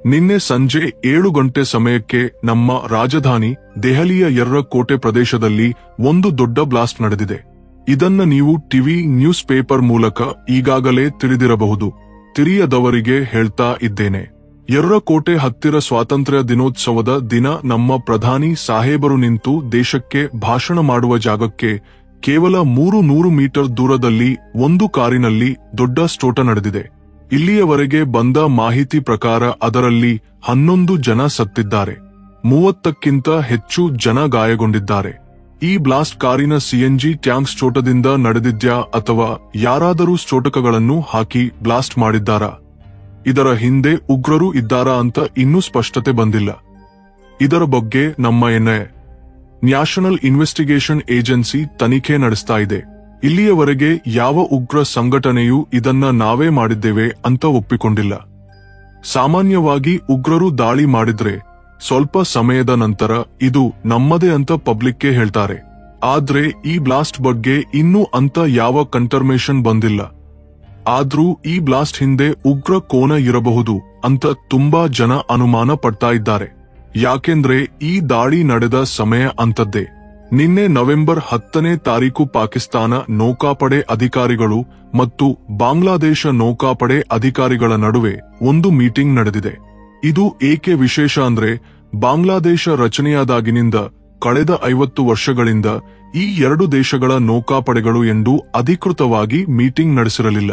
ನಿನ್ನೆ ಸಂಜೆ 7 ಗಂಟೆ ಸಮಯಕ್ಕೆ ನಮ್ಮ ರಾಜಧಾನಿ ದೆಹಲಿಯ ಯರ್ರ-ಕೋಟೆ ಪ್ರದೇಶದಲ್ಲಿ ಒಂದು ದೊಡ್ಡ ಬ್ಲಾಸ್ಟ್ ನಡೆದಿದೆ. ಇದನ್ನ ನೀವು ಟಿವಿ, ನ್ಯೂಸ್ ಪೇಪರ್ ಮೂಲಕ ಈಗಾಗಲೇ ತಿಳಿದಿರಬಹುದು. ತಿಳಿಯದವರಿಗೆ ಹೇಳ್ತಾ ಇದ್ದೇನೆ. ಯರ್ರ-ಕೋಟೆ ಹತ್ತಿರ ಸ್ವಾತಂತ್ರ್ಯ ದಿನೋತ್ಸವದ ದಿನ ನಮ್ಮ ಪ್ರಧಾನಿ ಸಾಹೇಬರು ನಿಂತು ದೇಶಕ್ಕೆ ಭಾಷಣ ಮಾಡುವ ಜಾಗಕ್ಕೆ ಕೇವಲ 300 ಮೀಟರ್ ದೂರದಲ್ಲಿ ಒಂದು ಕಾರಿನಲ್ಲಿ ದೊಡ್ಡ ಸ್ಫೋಟ ನಡೆದಿದೆ. ಇಲ್ಲಿಯವರೆಗೆ ಬಂದ ಮಾಹಿತಿ ಪ್ರಕಾರ ಅದರಲ್ಲಿ 11 ಜನ ಸತ್ತಿದ್ದಾರೆ, 30ಕ್ಕಿಂತ ಹೆಚ್ಚು ಜನ ಗಾಯಗೊಂಡಿದ್ದಾರೆ. ಈ ಬ್ಲಾಸ್ಟ್ ಕಾರಿನ ಸಿಎನ್ಜಿ ಟ್ಯಾಂಕ್ ಸ್ಫೋಟದಿಂದ ನಡೆದಿದ್ಯಾ ಅಥವಾ ಯಾರಾದರೂ ಸ್ಫೋಟಕಗಳನ್ನು ಹಾಕಿ ಬ್ಲಾಸ್ಟ್ ಮಾಡಿದ್ದಾರಾ? ಇದರ ಹಿಂದೆ ಉಗ್ರರು ಇದ್ದಾರಾ ಅಂತ ಇನ್ನೂ ಸ್ಪಷ್ಟತೆ ಬಂದಿಲ್ಲ. ಇದರ ಬಗ್ಗೆ ನಮ್ಮ ನ್ಯಾಷನಲ್ ಇನ್ವೆಸ್ಟಿಗೇಷನ್ ಏಜೆನ್ಸಿ ತನಿಖೆ ನಡೆಸ್ತಾ ಇದೆ. ಇಲ್ಲಿಯವರೆಗೆ ಯಾವ ಉಗ್ರ ಸಂಘಟನೆಯೂ ಇದನ್ನ ನಾವೇ ಮಾಡಿದ್ದೇವೆ ಅಂತ ಒಪ್ಪಿಕೊಂಡಿಲ್ಲ. ಸಾಮಾನ್ಯವಾಗಿ ಉಗ್ರರು ದಾಳಿ ಮಾಡಿದ್ರೆ ಸ್ವಲ್ಪ ಸಮಯದ ನಂತರ ಇದು ನಮ್ಮದೇ ಅಂತ ಪಬ್ಲಿಕ್ಗೆ ಹೇಳ್ತಾರೆ. ಆದ್ರೆ ಈ ಬ್ಲಾಸ್ಟ್ ಬಗ್ಗೆ ಇನ್ನೂ ಅಂತ ಯಾವ ಕನ್ಫರ್ಮೇಷನ್ ಬಂದಿಲ್ಲ. ಆದ್ರೂ ಈ ಬ್ಲಾಸ್ಟ್ ಹಿಂದೆ ಉಗ್ರ ಕೋನ ಇರಬಹುದು ಅಂತ ತುಂಬಾ ಜನ ಅನುಮಾನ ಪಡ್ತಾ ಇದ್ದಾರೆ. ಯಾಕೆಂದ್ರೆ ಈ ದಾಳಿ ನಡೆದ ಸಮಯ ಅಂತದ್ದೇ. ನಿನ್ನೆ ನವೆಂಬರ್ 10ನೇ ತಾರೀಕು ಪಾಕಿಸ್ತಾನ ನೌಕಾಪಡೆ ಅಧಿಕಾರಿಗಳು ಮತ್ತು ಬಾಂಗ್ಲಾದೇಶ ನೌಕಾಪಡೆ ಅಧಿಕಾರಿಗಳ ನಡುವೆ ಒಂದು ಮೀಟಿಂಗ್ ನಡೆದಿದೆ. ಇದು ಏಕೆ ವಿಶೇಷ ಅಂದ್ರೆ ಬಾಂಗ್ಲಾದೇಶ ರಚನೆಯಾದಾಗಿನಿಂದ ಕಳೆದ 50 ವರ್ಷಗಳಿಂದ ಈ ಎರಡು ದೇಶಗಳ ನೌಕಾಪಡೆಗಳು ಎಂದು ಅಧಿಕೃತವಾಗಿ ಮೀಟಿಂಗ್ ನಡೆಸಿರಲಿಲ್ಲ.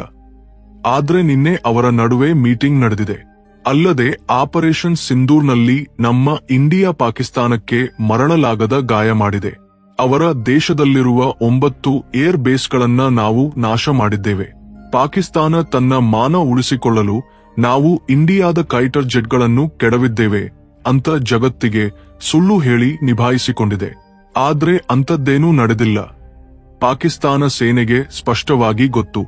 ಆದ್ರೆ ನಿನ್ನೆ ಅವರ ನಡುವೆ ಮೀಟಿಂಗ್ ನಡೆದಿದೆ. ಅಲ್ಲದೆ ಆಪರೇಷನ್ ಸಿಂಧೂರ್ನಲ್ಲಿ ನಮ್ಮ ಇಂಡಿಯಾ ಪಾಕಿಸ್ತಾನಕ್ಕೆ ಮರಳಲಾಗದ ಗಾಯ ಮಾಡಿದೆ. ಅವರ ದೇಶದಲ್ಲಿರುವ 9 ಏರ್ ಬೇಸ್ಗಳನ್ನ ನಾವು ನಾಶ ಮಾಡಿದ್ದೇವೆ. ಪಾಕಿಸ್ತಾನ ತನ್ನ ಮಾನ ಉಳಿಸಿಕೊಳ್ಳಲು ನಾವು ಇಂಡಿಯಾದ ಫೈಟರ್ ಜೆಟ್ಗಳನ್ನು ಕೆಡವಿದ್ದೇವೆ ಅಂತ ಜಗತ್ತಿಗೆ ಸುಳ್ಳು ಹೇಳಿ ನಿಭಾಯಿಸಿಕೊಂಡಿದೆ. ಆದ್ರೆ ಅಂಥದ್ದೇನೂ ನಡೆದಿಲ್ಲ. ಪಾಕಿಸ್ತಾನ ಸೇನೆಗೆ ಸ್ಪಷ್ಟವಾಗಿ ಗೊತ್ತು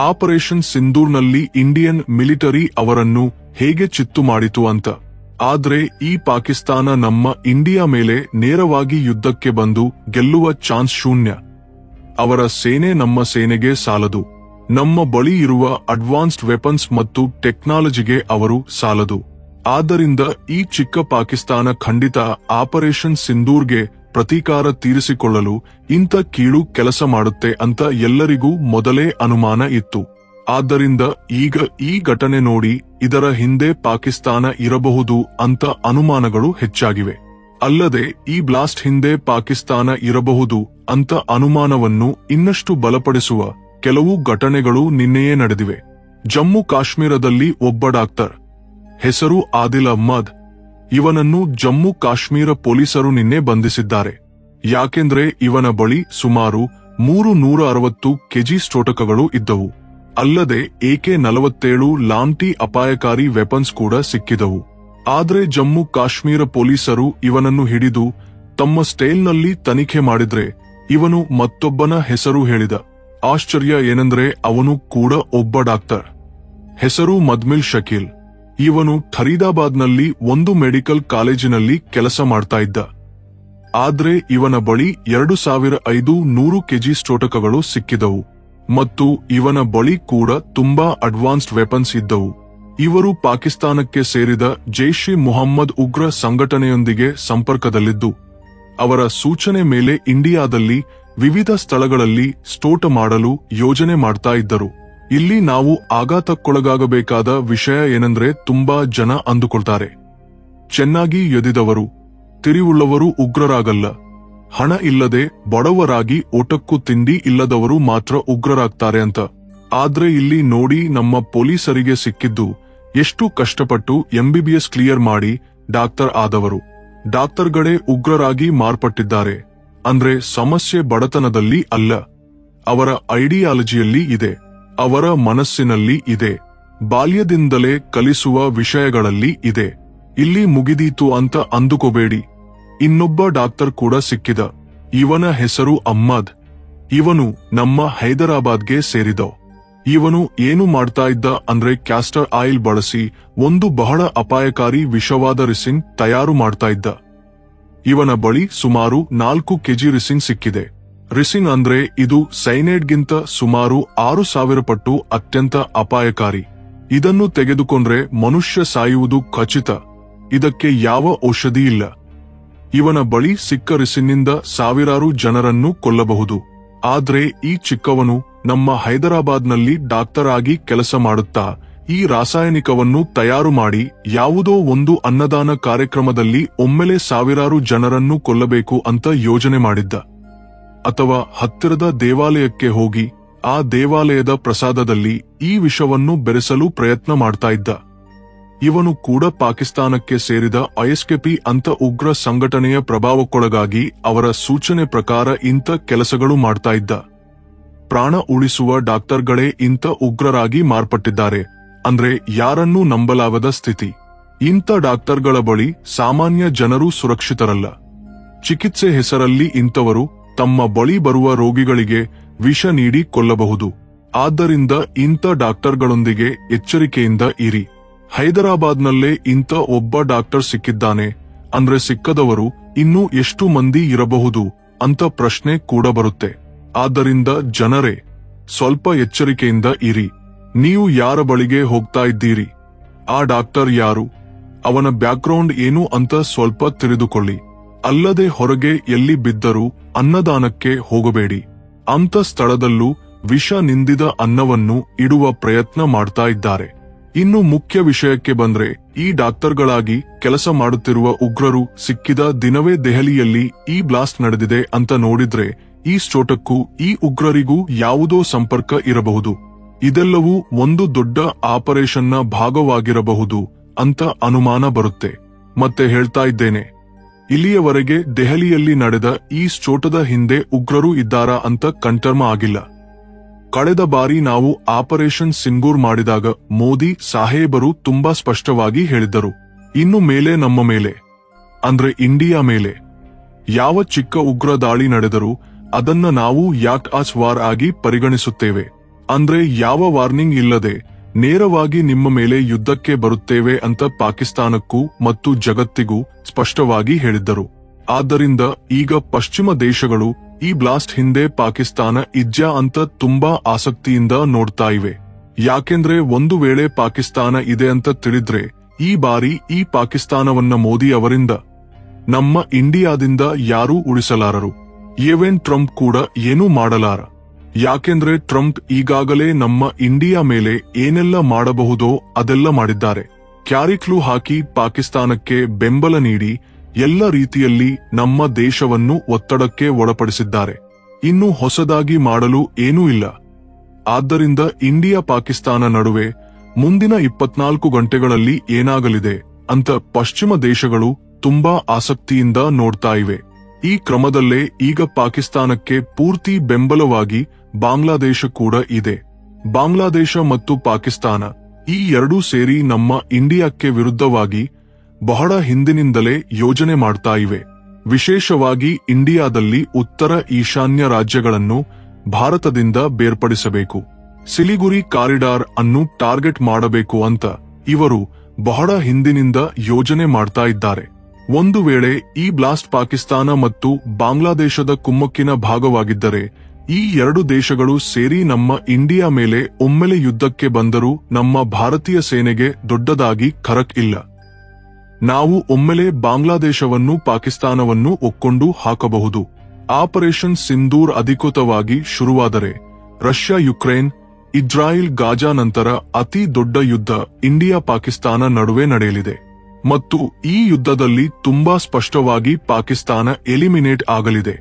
ಆಪರೇಷನ್ ಸಿಂಧೂರ್ನಲ್ಲಿ ಇಂಡಿಯನ್ ಮಿಲಿಟರಿ ಅವರನ್ನು ಹೇಗೆ ಚಿತ್ತು ಮಾಡಿತು ಅಂತ. ಆದ್ರೆ ಈ ಪಾಕಿಸ್ತಾನ ನಮ್ಮ ಇಂಡಿಯಾ ಮೇಲೆ ನೇರವಾಗಿ ಯುದ್ಧಕ್ಕೆ ಬಂದು ಗೆಲ್ಲುವ ಚಾನ್ಸ್ ಶೂನ್ಯ. ಅವರ ಸೇನೆ ನಮ್ಮ ಸೇನೆಗೆ ಸಾಲದು. ನಮ್ಮ ಬಳಿ ಇರುವ ಅಡ್ವಾನ್ಸ್ಡ್ ವೆಪನ್ಸ್ ಮತ್ತು ಟೆಕ್ನಾಲಜಿಗೆ ಅವರು ಸಾಲದು. ಆದ್ದರಿಂದ ಈ ಚಿಕ್ಕ ಪಾಕಿಸ್ತಾನ ಖಂಡಿತ ಆಪರೇಷನ್ ಸಿಂಧೂರ್ಗೆ ಪ್ರತೀಕಾರ ತೀರಿಸಿಕೊಳ್ಳಲು ಇಂಥ ಕೀಳು ಕೆಲಸ ಮಾಡುತ್ತೆ ಅಂತ ಎಲ್ಲರಿಗೂ ಮೊದಲೇ ಅನುಮಾನ ಇತ್ತು. ಆದ್ದರಿಂದ ಈಗ ಈ ಘಟನೆ ನೋಡಿ ಇದರ ಹಿಂದೆ ಪಾಕಿಸ್ತಾನ ಇರಬಹುದು ಅಂತ ಅನುಮಾನಗಳು ಹೆಚ್ಚಾಗಿವೆ. ಅಲ್ಲದೆ ಈ ಬ್ಲಾಸ್ಟ್ ಹಿಂದೆ ಪಾಕಿಸ್ತಾನ ಇರಬಹುದು ಅಂತ ಅನುಮಾನವನ್ನು ಇನ್ನಷ್ಟು ಬಲಪಡಿಸುವ ಕೆಲವು ಘಟನೆಗಳು ನಿನ್ನೆಯೇ ನಡೆದಿವೆ. ಜಮ್ಮು ಕಾಶ್ಮೀರದಲ್ಲಿ ಒಬ್ಬ ಡಾಕ್ಟರ್, ಹೆಸರು ಆದಿಲ್ ಅಹ್ಮದ್, ಇವನನ್ನು ಜಮ್ಮು ಕಾಶ್ಮೀರ ಪೊಲೀಸರು ನಿನ್ನೆ ಬಂಧಿಸಿದ್ದಾರೆ. ಯಾಕೆಂದ್ರೆ ಇವನ ಬಳಿ ಸುಮಾರು 360 ಕೆಜಿ ಸ್ಫೋಟಕಗಳು ಇದ್ದವು. ಅಲ್ಲದೆ AK-47 ಲಾಂಟಿ ಅಪಾಯಕಾರಿ ವೆಪನ್ಸ್ ಕೂಡ ಸಿಕ್ಕಿದವು. ಆದ್ರೆ ಜಮ್ಮು ಕಾಶ್ಮೀರ ಪೊಲೀಸರು ಇವನನ್ನು ಹಿಡಿದು ತಮ್ಮ ಸ್ಟೈಲ್ನಲ್ಲಿ ತನಿಖೆ ಮಾಡಿದ್ರೆ ಇವನು ಮತ್ತೊಬ್ಬನ ಹೆಸರು ಹೇಳಿದ. ಆಶ್ಚರ್ಯ ಏನೆಂದ್ರೆ ಅವನು ಕೂಡ ಒಬ್ಬ ಡಾಕ್ಟರ್, ಹೆಸರು ಮದ್ಮಿಲ್ ಶಕೀಲ್. ಇವನು ಫರೀದಾಬಾದ್ನಲ್ಲಿ ಒಂದು ಮೆಡಿಕಲ್ ಕಾಲೇಜಿನಲ್ಲಿ ಕೆಲಸ ಮಾಡ್ತಾ ಇದ್ದ. ಆದ್ರೆ ಇವನ ಬಳಿ 2500 ಕೆಜಿ ಸ್ಫೋಟಕಗಳು ಸಿಕ್ಕಿದವು ಮತ್ತು ಇವನ ಬಳಿ ಕೂಡ ತುಂಬಾ ಅಡ್ವಾನ್ಸ್ಡ್ ವೆಪನ್ಸ್ ಇದ್ದವು. ಇವರು ಪಾಕಿಸ್ತಾನಕ್ಕೆ ಸೇರಿದ ಜೈಷ್-ಇ ಮೊಹಮ್ಮದ್ ಉಗ್ರ ಸಂಘಟನೆಯೊಂದಿಗೆ ಸಂಪರ್ಕದಲ್ಲಿದ್ದು ಅವರ ಸೂಚನೆ ಮೇಲೆ ಇಂಡಿಯಾದಲ್ಲಿ ವಿವಿಧ ಸ್ಥಳಗಳಲ್ಲಿ ಸ್ಫೋಟ ಮಾಡಲು ಯೋಜನೆ ಮಾಡ್ತಾ ಇದ್ದರು. ಇಲ್ಲಿ ನಾವು ಆಘಾತಕ್ಕೊಳಗಾಗಬೇಕಾದ ವಿಷಯ ಏನೆಂದ್ರೆ ತುಂಬಾ ಜನ ಅಂದುಕೊಳ್ತಾರೆ ಚೆನ್ನಾಗಿ ಎದಿದವರು, ತಿರಿವುಳ್ಳವರು ಉಗ್ರರಾಗಲ್ಲ, ಹಣ ಇಲ್ಲದೆ ಬಡವರಾಗಿ ಊಟಕ್ಕೂ ತಿಂಡಿ ಇಲ್ಲದವರು ಮಾತ್ರ ಉಗ್ರರಾಗ್ತಾರೆ ಅಂತ. ಆದ್ರೆ ಇಲ್ಲಿ ನೋಡಿ ನಮ್ಮ ಪೊಲೀಸರಿಗೆ ಸಿಕ್ಕಿದ್ದು ಎಷ್ಟು ಕಷ್ಟಪಟ್ಟು MBBS ಕ್ಲಿಯರ್ ಮಾಡಿ ಡಾಕ್ಟರ್ ಆದವರು. ಡಾಕ್ಟರ್ಗಳೇ ಉಗ್ರರಾಗಿ ಮಾರ್ಪಟ್ಟಿದ್ದಾರೆ ಅಂದ್ರೆ ಸಮಸ್ಯೆ ಬಡತನದಲ್ಲಿ ಅಲ್ಲ, ಅವರ ಐಡಿಯಾಲಜಿಯಲ್ಲಿ ಇದೆ, ಅವರ ಮನಸ್ಸಿನಲ್ಲಿ ಇದೆ, ಬಾಲ್ಯದಿಂದಲೇ ಕಲಿಸುವ ವಿಷಯಗಳಲ್ಲಿ ಇದೆ. ಇಲ್ಲಿ ಮುಗಿದೀತು ಅಂತ ಅಂದುಕೋಬೇಡಿ. ಇನ್ನೊಬ್ಬ ಡಾಕ್ಟರ್ ಕೂಡ ಸಿಕ್ಕಿದ. ಇವನ ಹೆಸರು ಅಹ್ಮದ್. ಇವನು ನಮ್ಮ ಹೈದರಾಬಾದ್ಗೆ ಸೇರಿದ. ಇವನು ಏನು ಮಾಡ್ತಾ ಇದ್ದ ಅಂದ್ರೆ ಕ್ಯಾಸ್ಟರ್ ಆಯಿಲ್ ಬಳಸಿ ಒಂದು ಬಹಳ ಅಪಾಯಕಾರಿ ವಿಷವಾದ ರಿಸಿನ್ ತಯಾರು ಮಾಡ್ತಾ ಇದ್ದ. ಇವನ ಬಳಿ ಸುಮಾರು 4 ಕೆಜಿ ರಿಸಿನ್ ಸಿಕ್ಕಿದೆ. ರಿಸಿನ್ ಅಂದ್ರೆ ಇದು ಸೈನೈಡ್ಗಿಂತ ಸುಮಾರು 6000 ಪಟ್ಟು ಅತ್ಯಂತ ಅಪಾಯಕಾರಿ. ಇದನ್ನು ತೆಗೆದುಕೊಂಡ್ರೆ ಮನುಷ್ಯ ಸಾಯುವುದು ಖಚಿತ. ಇದಕ್ಕೆ ಯಾವ ಔಷಧಿ ಇಲ್ಲ. ಇವನ ಬಳಿ ಸಿಕ್ಕ ರಿಸಿನ್ನಿಂದ ಸಾವಿರಾರು ಜನರನ್ನು ಕೊಲ್ಲಬಹುದು. ಆದ್ರೆ ಈ ಚಿಕ್ಕವನು ನಮ್ಮ ಹೈದರಾಬಾದ್ನಲ್ಲಿ ಡಾಕ್ಟರ್ ಆಗಿ ಕೆಲಸ ಮಾಡುತ್ತಾ ಈ ರಾಸಾಯನಿಕವನ್ನು ತಯಾರು ಮಾಡಿ ಯಾವುದೋ ಒಂದು ಅನ್ನದಾನ ಕಾರ್ಯಕ್ರಮದಲ್ಲಿ ಒಮ್ಮೆಲೆ ಸಾವಿರಾರು ಜನರನ್ನು ಕೊಲ್ಲಬೇಕು ಅಂತ ಯೋಜನೆ ಮಾಡಿದ್ದ. ಅಥವಾ ಹತ್ತಿರದ ದೇವಾಲಯಕ್ಕೆ ಹೋಗಿ ಆ ದೇವಾಲಯದ ಪ್ರಸಾದದಲ್ಲಿ ಈ ವಿಷವನ್ನು ಬೆರೆಸಲು ಪ್ರಯತ್ನ ಮಾಡ್ತಾ ಇದ್ದ. ಇವನು ಕೂಡ ಪಾಕಿಸ್ತಾನಕ್ಕೆ ಸೇರಿದ ಐಎಸ್ಕೆಪಿ ಅಂತ ಉಗ್ರ ಸಂಘಟನೆಯ ಪ್ರಭಾವಕ್ಕೊಳಗಾಗಿ ಅವರ ಸೂಚನೆ ಪ್ರಕಾರ ಇಂಥ ಕೆಲಸಗಳು ಮಾಡ್ತಾ ಇದ್ದ. ಪ್ರಾಣ ಉಳಿಸುವ ಡಾಕ್ಟರ್ಗಳೇ ಇಂಥ ಉಗ್ರರಾಗಿ ಮಾರ್ಪಟ್ಟಿದ್ದಾರೆ ಅಂದ್ರೆ ಯಾರನ್ನೂ ನಂಬಲಾಗದ ಸ್ಥಿತಿ. ಇಂಥ ಡಾಕ್ಟರ್ಗಳ ಬಳಿ ಸಾಮಾನ್ಯ ಜನರು ಸುರಕ್ಷಿತರಲ್ಲ. ಚಿಕಿತ್ಸೆ ಹೆಸರಲ್ಲಿ ಇಂಥವರು ತಮ್ಮ ಬಳಿ ಬರುವ ರೋಗಿಗಳಿಗೆ ವಿಷ ನೀಡಿ ಕೊಲ್ಲಬಹುದು. ಆದ್ದರಿಂದ ಇಂಥ ಡಾಕ್ಟರ್ಗಳೊಂದಿಗೆ ಎಚ್ಚರಿಕೆಯಿಂದ ಇರಿ. ಹೈದರಾಬಾದ್ನಲ್ಲೇ ಇಂಥ ಒಬ್ಬ ಡಾಕ್ಟರ್ ಸಿಕ್ಕಿದ್ದಾನೆ ಅಂದ್ರೆ ಸಿಕ್ಕದವರು ಇನ್ನೂ ಎಷ್ಟು ಮಂದಿ ಇರಬಹುದು ಅಂತ ಪ್ರಶ್ನೆ ಕೂಡ ಬರುತ್ತೆ. ಆದ್ದರಿಂದ ಜನರೇ, ಸ್ವಲ್ಪ ಎಚ್ಚರಿಕೆಯಿಂದ ಇರಿ. ನೀವು ಯಾರ ಬಳಿಗೆ ಹೋಗ್ತಾ ಇದ್ದೀರಿ, ಆ ಡಾಕ್ಟರ್ ಯಾರು, ಅವನ ಬ್ಯಾಕ್ಗ್ರೌಂಡ್ ಏನು ಅಂತ ಸ್ವಲ್ಪ ತಿಳಿದುಕೊಳ್ಳಿ. ಅಲ್ಲದೆ ಹೊರಗೆ ಎಲ್ಲಿ ಬಿದ್ದರೂ ಅನ್ನದಾನಕ್ಕೆ ಹೋಗಬೇಡಿ. ಅಂಥ ಸ್ಥಳದಲ್ಲೂ ವಿಷ ನಿಂದಿದ ಅನ್ನವನ್ನು ಇಡುವ ಪ್ರಯತ್ನ ಮಾಡ್ತಾ ಇದ್ದಾರೆ. ಇನ್ನು ಮುಖ್ಯ ವಿಷಯಕ್ಕೆ ಬಂದ್ರೆ, ಈ ಡಾಕ್ಟರ್ಗಳಾಗಿ ಕೆಲಸ ಮಾಡುತ್ತಿರುವ ಉಗ್ರರು ಸಿಕ್ಕಿದ ದಿನವೇ ದೆಹಲಿಯಲ್ಲಿ ಈ ಬ್ಲಾಸ್ಟ್ ನಡೆದಿದೆ ಅಂತ ನೋಡಿದ್ರೆ ಈ ಸ್ಫೋಟಕ್ಕೂ ಈ ಉಗ್ರರಿಗೂ ಯಾವುದೋ ಸಂಪರ್ಕ ಇರಬಹುದು. ಇದೆಲ್ಲವೂ ಒಂದು ದೊಡ್ಡ ಆಪರೇಷನ್ನ ಭಾಗವಾಗಿರಬಹುದು ಅಂತ ಅನುಮಾನ ಬರುತ್ತೆ. ಮತ್ತೆ ಹೇಳ್ತಾ ಇದ್ದೇನೆ, ಇಲ್ಲಿಯವರೆಗೆ ದೆಹಲಿಯಲ್ಲಿ ನಡೆದ ಈ ಸ್ಫೋಟದ ಹಿಂದೆ ಉಗ್ರರು ಇದ್ದಾರಾ ಅಂತ ಕನ್ಫರ್ಮ್ ಆಗಿಲ್ಲ. ಕಳೆದ ಬಾರಿ ನಾವು ಆಪರೇಷನ್ ಸಿಂಧೂರ್ ಮಾಡಿದಾಗ ಮೋದಿ ಸಾಹೇಬರು ತುಂಬಾ ಸ್ಪಷ್ಟವಾಗಿ ಹೇಳಿದ್ದರು, ಇನ್ನು ಮೇಲೆ ನಮ್ಮ ಮೇಲೆ ಅಂದ್ರೆ ಇಂಡಿಯಾ ಮೇಲೆ ಯಾವ ಚಿಕ್ಕ ಉಗ್ರ ದಾಳಿ ನಡೆದರೂ ಅದನ್ನ ನಾವು ಯಾಕ್ ವಾರ್ ಆಗಿ ಪರಿಗಣಿಸುತ್ತೇವೆ. ಅಂದ್ರೆ ಯಾವ ವಾರ್ನಿಂಗ್ ಇಲ್ಲದೆ ನೇರವಾಗಿ ನಿಮ್ಮ ಮೇಲೆ ಯುದ್ಧಕ್ಕೆ ಬರುತ್ತೇವೆ ಅಂತ ಪಾಕಿಸ್ತಾನಕ್ಕೂ ಮತ್ತು ಜಗತ್ತಿಗೂ ಸ್ಪಷ್ಟವಾಗಿ ಹೇಳಿದ್ದರು. ಆದ್ದರಿಂದ ಈಗ ಪಶ್ಚಿಮ ದೇಶಗಳು ಈ ಬ್ಲಾಸ್ಟ್ ಹಿಂದೆ ಪಾಕಿಸ್ತಾನ ಇದ್ಯಾ ಅಂತ ತುಂಬಾ ಆಸಕ್ತಿಯಿಂದ ನೋಡ್ತಾ ಇವೆ. ಯಾಕೆಂದ್ರೆ ಒಂದು ವೇಳೆ ಪಾಕಿಸ್ತಾನ ಇದೆ ಅಂತ ತಿಳಿದ್ರೆ ಈ ಬಾರಿ ಈ ಪಾಕಿಸ್ತಾನವನ್ನ ಮೋದಿ ಅವರಿಂದ ನಮ್ಮ ಇಂಡಿಯಾದಿಂದ ಯಾರೂ ಉಳಿಸಲಾರರು. ಈವನ್ ಟ್ರಂಪ್ ಕೂಡ ಏನೂ ಮಾಡಲಾರ. ಯಾಕೆಂದ್ರೆ ಟ್ರಂಪ್ ಈಗಾಗಲೇ ನಮ್ಮ ಇಂಡಿಯಾ ಮೇಲೆ ಏನೆಲ್ಲ ಮಾಡಬಹುದೋ ಅದೆಲ್ಲ ಮಾಡಿದ್ದಾರೆ. ಕ್ಯಾರಿಕ್ಲು ಹಾಕಿ ಪಾಕಿಸ್ತಾನಕ್ಕೆ ಬೆಂಬಲ ನೀಡಿ ಎಲ್ಲ ರೀತಿಯಲ್ಲಿ ನಮ್ಮ ದೇಶವನ್ನು ಒತ್ತಡಕ್ಕೆ ಒಳಪಡಿಸಿದ್ದಾರೆ. ಇನ್ನು ಹೊಸದಾಗಿ ಮಾಡಲು ಏನೂ ಇಲ್ಲ. ಆದ್ದರಿಂದ ಇಂಡಿಯಾ ಪಾಕಿಸ್ತಾನ ನಡುವೆ ಮುಂದಿನ 24 ಗಂಟೆಗಳಲ್ಲಿ ಏನಾಗಲಿದೆ ಅಂತ ಪಶ್ಚಿಮ ದೇಶಗಳು ತುಂಬಾ ಆಸಕ್ತಿಯಿಂದ ನೋಡ್ತಾ ಇವೆ. ಈ ಕ್ರಮದಲ್ಲೇ ಈಗ ಪಾಕಿಸ್ತಾನಕ್ಕೆ ಪೂರ್ತಿ ಬೆಂಬಲವಾಗಿ ಬಾಂಗ್ಲಾದೇಶ ಕೂಡ ಇದೆ. ಬಾಂಗ್ಲಾದೇಶ ಮತ್ತು ಪಾಕಿಸ್ತಾನ ಈ ಎರಡೂ ಸೇರಿ ನಮ್ಮ ಇಂಡಿಯಾಕ್ಕೆ ವಿರುದ್ಧವಾಗಿ ಬಹಳ ಹಿಂದಿನಿಂದಲೇ ಯೋಜನೆ ಮಾಡ್ತಾ ಇವೆ. ವಿಶೇಷವಾಗಿ ಇಂಡಿಯಾದಲ್ಲಿ ಉತ್ತರ ಈಶಾನ್ಯ ರಾಜ್ಯಗಳನ್ನು ಭಾರತದಿಂದ ಬೇರ್ಪಡಿಸಬೇಕು, ಸಿಲಿಗುರಿ ಕಾರಿಡಾರ್ ಅನ್ನು ಟಾರ್ಗೆಟ್ ಮಾಡಬೇಕು ಅಂತ ಇವರು ಬಹಳ ಹಿಂದಿನಿಂದ ಯೋಜನೆ ಮಾಡ್ತಾ ಇದ್ದಾರೆ. ಒಂದು ವೇಳೆ ಈ ಬ್ಲಾಸ್ಟ್ ಪಾಕಿಸ್ತಾನ ಮತ್ತು ಬಾಂಗ್ಲಾದೇಶದ ಕುಮ್ಮಕ್ಕಿನ ಭಾಗವಾಗಿದ್ದರೆ ಈ ಎರಡು ದೇಶಗಳು ಸೇರಿ ನಮ್ಮ ಇಂಡಿಯಾ ಮೇಲೆ ಒಮ್ಮೆಲೆ ಯುದ್ಧಕ್ಕೆ ಬಂದರೂ ನಮ್ಮ ಭಾರತೀಯ ಸೇನೆಗೆ ದೊಡ್ಡದಾಗಿ ಖರಕ್ ಇಲ್ಲ. ನಾವು ಒಮ್ಮೆಲೆ ಬಾಂಗ್ಲಾದೇಶವನ್ನು ಪಾಕಿಸ್ತಾನವನ್ನು ಒಕ್ಕೊಂಡು ಹಾಕಬಹುದು. ಆಪರೇಷನ್ ಸಿಂಧೂರ್ ಅಧಿಕೃತವಾಗಿ ಶುರುವಾದರೆ ರಷ್ಯಾ ಯುಕ್ರೇನ್ ಇಸ್ರಾಯೇಲ್ ಗಾಜಾ ನಂತರ ಅತಿ ದೊಡ್ಡ ಯುದ್ಧ ಇಂಡಿಯಾ ಪಾಕಿಸ್ತಾನ ನಡುವೆ ನಡೆಯಲಿದೆ. ಮತ್ತು ಈ ಯುದ್ಧದಲ್ಲಿ ತುಂಬಾ ಸ್ಪಷ್ಟವಾಗಿ ಪಾಕಿಸ್ತಾನ ಎಲಿಮಿನೇಟ್ ಆಗಲಿದೆ.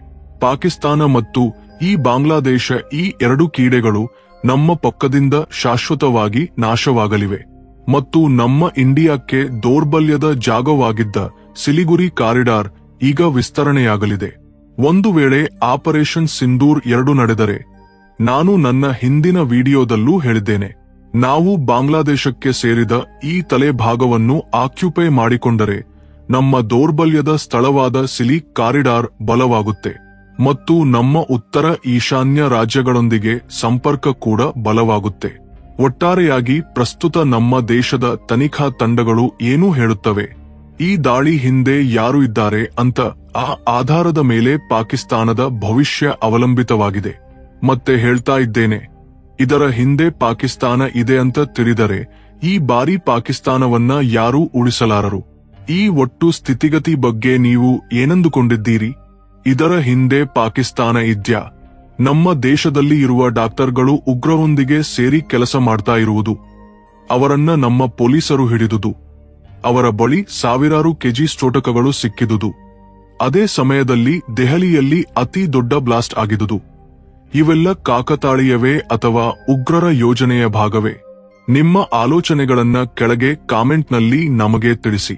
ಪಾಕಿಸ್ತಾನ ಮತ್ತು ಈ ಬಾಂಗ್ಲಾದೇಶ ಈ ಎರಡು ಕೀಡೆಗಳು ನಮ್ಮ ಪಕ್ಕದಿಂದ ಶಾಶ್ವತವಾಗಿ ನಾಶವಾಗಲಿವೆ ಮತ್ತು ನಮ್ಮ ಇಂಡಿಯಾಕ್ಕೆ ದೌರ್ಬಲ್ಯದ ಜಾಗವಾಗಿದ್ದ ಸಿಲಿಗುರಿ ಕಾರಿಡಾರ್ ಈಗ ವಿಸ್ತರಣೆಯಾಗಲಿದೆ. ಒಂದು ವೇಳೆ ಆಪರೇಷನ್ ಸಿಂಧೂರ್ 2 ನಡೆದರೆ, ನಾನು ನನ್ನ ಹಿಂದಿನ ವಿಡಿಯೋದಲ್ಲೂ ಹೇಳಿದ್ದೇನೆ, ನಾವು ಬಾಂಗ್ಲಾದೇಶಕ್ಕೆ ಸೇರಿದ ಈ ತಲೆ ಭಾಗವನ್ನು ಆಕ್ಯುಪೈ ಮಾಡಿಕೊಂಡರೆ ನಮ್ಮ ದೌರ್ಬಲ್ಯದ ಸ್ಥಳವಾದ ಸಿಲಿ ಕಾರಿಡಾರ್ ಬಲವಾಗುತ್ತೆ ಮತ್ತು ನಮ್ಮ ಉತ್ತರ ಈಶಾನ್ಯ ರಾಜ್ಯಗಳೊಂದಿಗೆ ಸಂಪರ್ಕ ಕೂಡ ಬಲವಾಗುತ್ತೆ. ಒಟ್ಟಾರೆಯಾಗಿ ಪ್ರಸ್ತುತ ನಮ್ಮ ದೇಶದ ತನಿಖಾ ತಂಡಗಳು ಏನೂ ಹೇಳುತ್ತವೆ, ಈ ದಾಳಿ ಹಿಂದೆ ಯಾರು ಇದ್ದಾರೆ ಅಂತ. ಆ ಆಧಾರದ ಮೇಲೆ ಪಾಕಿಸ್ತಾನದ ಭವಿಷ್ಯ ಅವಲಂಬಿತವಾಗಿದೆ. ಮತ್ತೆ ಹೇಳ್ತಾ ಇದ್ದೇನೆ, ಇದರ ಹಿಂದೆ ಪಾಕಿಸ್ತಾನ ಇದೆ ಅಂತ ತಿಳಿದರೆ ಈ ಬಾರಿ ಪಾಕಿಸ್ತಾನವನ್ನ ಯಾರೂ ಉಳಿಸಲಾರರು. ಈ ಒಟ್ಟು ಸ್ಥಿತಿಗತಿ ಬಗ್ಗೆ ನೀವು ಏನಂದುಕೊಂಡಿದ್ದೀರಿ? ಇದರ ಹಿಂದೆ ಪಾಕಿಸ್ತಾನ ಇದ್ಯಾ? ನಮ್ಮ ದೇಶದಲ್ಲಿ ಇರುವ ಡಾಕ್ಟರ್ಗಳು ಉಗ್ರರೊಂದಿಗೆ ಸೇರಿ ಕೆಲಸ ಮಾಡ್ತಾ ಇರುವುದು. ಅವರನ್ನ ನಮ್ಮ ಪೊಲೀಸರು ಹಿಡಿದುದು. ಅವರ ಬಳಿ ಸಾವಿರಾರು ಕೆಜಿ ಸ್ಫೋಟಕಗಳು ಸಿಕ್ಕಿದುದು. ಅದೇ ಸಮಯದಲ್ಲಿ ದೆಹಲಿಯಲ್ಲಿ ಅತಿ ದೊಡ್ಡ ಬ್ಲಾಸ್ಟ್ ಆಗಿದುದು. ಇವೆಲ್ಲ ಕಾಕತಾಳೀಯವೇ ಅಥವಾ ಉಗ್ರರ ಯೋಜನೆಯ ಭಾಗವೇ? ನಿಮ್ಮ ಆಲೋಚನೆಗಳನ್ನ ಕೆಳಗೆ ಕಾಮೆಂಟ್ನಲ್ಲಿ ನಮಗೆ ತಿಳಿಸಿ.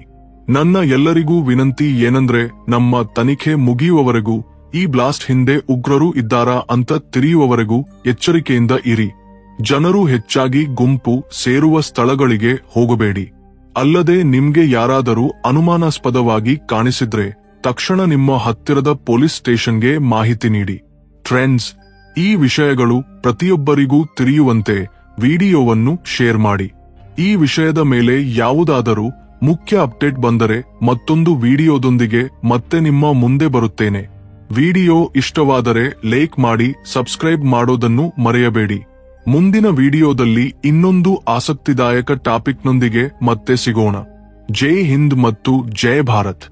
ನನ್ನ ಎಲ್ಲರಿಗೂ ವಿನಂತಿ ಏನಂದ್ರೆ, ನಮ್ಮ ತನಿಖೆ ಮುಗಿಯುವವರೆಗೂ ಈ ಬ್ಲಾಸ್ಟ್ ಹಿಂದೆ ಉಗ್ರರು ಇದ್ದಾರಾ ಅಂತ ತಿಳಿಯುವವರೆಗೂ ಎಚ್ಚರಿಕೆಯಿಂದ ಇರಿ. ಜನರು ಹೆಚ್ಚಾಗಿ ಗುಂಪು ಸೇರುವ ಸ್ಥಳಗಳಿಗೆ ಹೋಗಬೇಡಿ. ಅಲ್ಲದೆ ನಿಮ್ಗೆ ಯಾರಾದರೂ ಅನುಮಾನಾಸ್ಪದವಾಗಿ ಕಾಣಿಸಿದ್ರೆ ತಕ್ಷಣ ನಿಮ್ಮ ಹತ್ತಿರದ ಪೊಲೀಸ್ ಸ್ಟೇಷನ್ಗೆ ಮಾಹಿತಿ ನೀಡಿ. ಫ್ರೆಂಡ್ಸ್, ಈ ವಿಷಯಗಳು ಪ್ರತಿಯೊಬ್ಬರಿಗೂ ತಿಳಿಯುವಂತೆ ವಿಡಿಯೋವನ್ನು ಶೇರ್ ಮಾಡಿ. ಈ ವಿಷಯದ ಮೇಲೆ ಯಾವುದಾದರೂ ಮುಖ್ಯ ಅಪ್ಡೇಟ್ ಬಂದರೆ ಮತ್ತೊಂದು ವಿಡಿಯೋದೊಂದಿಗೆ ಮತ್ತೆ ನಿಮ್ಮ ಮುಂದೆ ಬರುತ್ತೇನೆ. ವಿಡಿಯೋ ಇಷ್ಟವಾದರೆ ಲೈಕ್ ಮಾಡಿ, ಸಬ್ಸ್ಕ್ರೈಬ್ ಮಾಡೋದನ್ನು ಮರೆಯಬೇಡಿ. ಮುಂದಿನ ವಿಡಿಯೋದಲ್ಲಿ ಇನ್ನೊಂದು ಆಸಕ್ತಿದಾಯಕ ಟಾಪಿಕ್ನೊಂದಿಗೆ ಮತ್ತೆ ಸಿಗೋಣ. ಜೈ ಹಿಂದ್ ಮತ್ತು ಜೈ ಭಾರತ್.